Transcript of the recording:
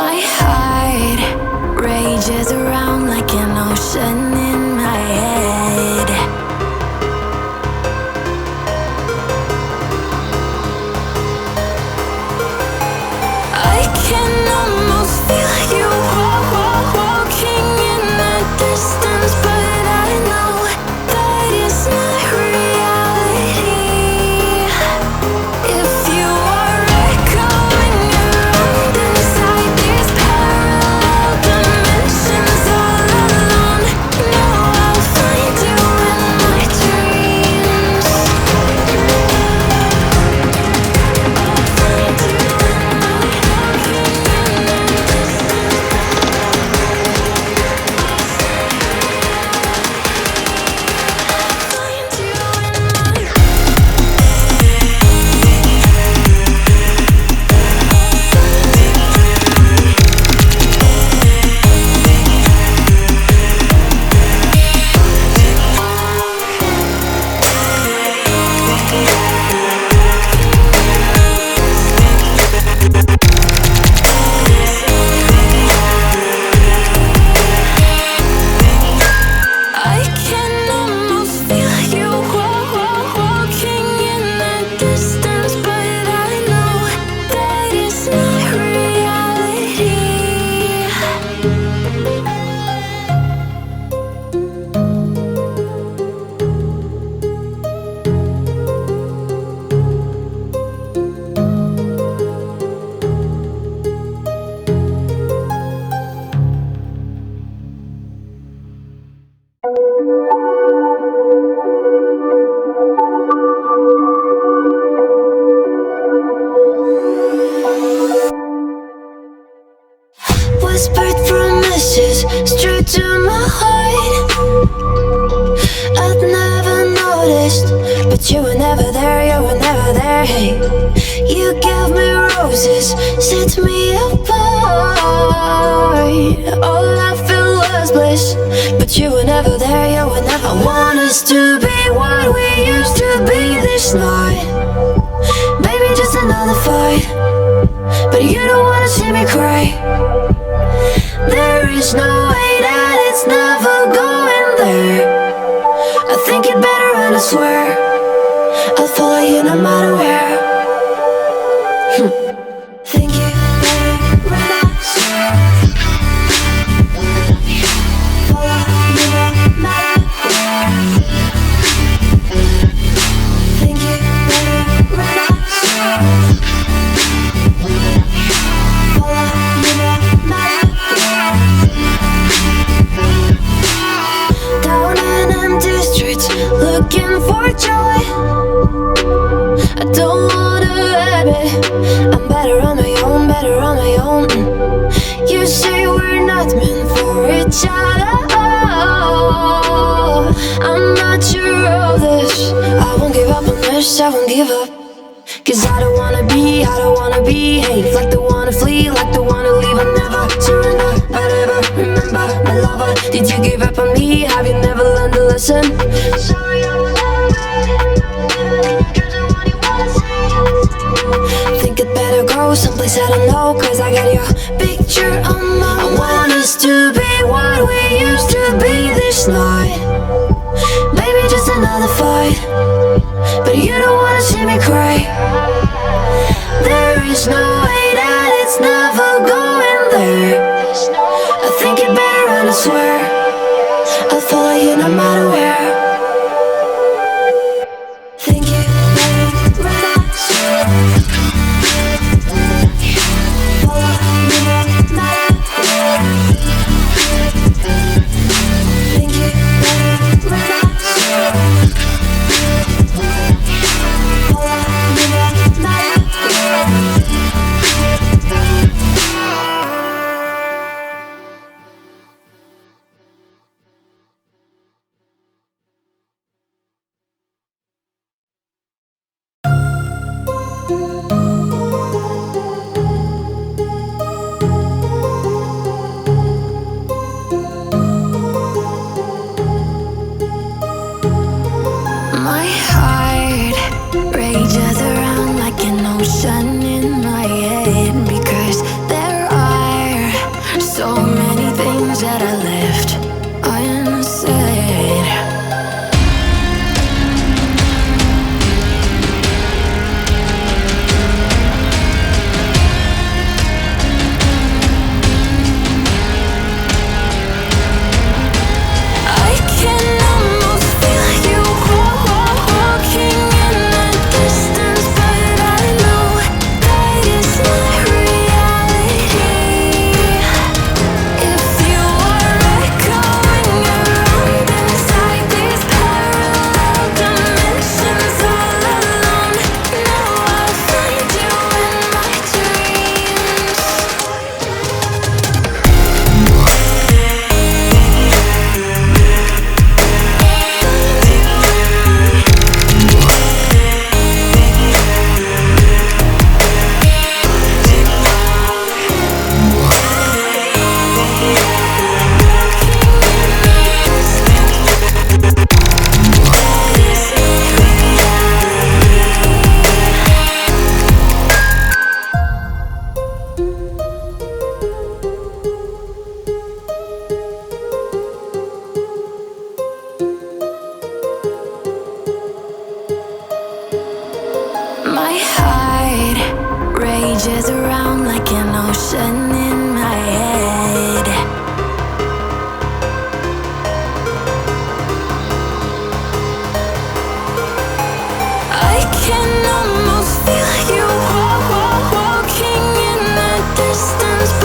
My heart rages around like an ocean in my head. I can almost feel you walking in the distance, but I know that it's not reality. If you are echoing around inside these parallel dimensions all alone, know I'll find you in my dreams. I'll find you in my walking in the I can almost feel you walking in the distance, but I know that it's not reality. Whispered promises straight to my heart. I'd never noticed, but you were never there, you were never there. Hey, you gave me roses, set me apart. All I felt was bliss, but you were never there, you were never. I want us to be what we used to be this night. Maybe just another fight, but you don't wanna see me cry. There is no way that it's never going there. I think it better and I swear I'll follow you no matter where. Think it better and I swear follow you no matter where. Think it better and I swear follow you no matter where. Down in empty streets, looking for joy. I don't wanna admit I'm better on my own, better on my own. You say we're not meant for each other. I'm not sure of this. I won't give up on this, I won't give up. Cause I don't wanna behave like the one to flee, like the one to leave. I never surrender, I never remember my lover. Did you give up on me? Have you never learned a lesson? Sorry, I'm think it better go someplace I don't know, cause I got your picture on my mind. I want us to be what we used to be this night. Maybe just another fight, but you don't wanna see me cry. There is no way that it's never going there. I think it better and I swear I'll follow you no matter where. Think it better and I swear follow you no matter where. Think it better and I swear follow you no matter where. distance.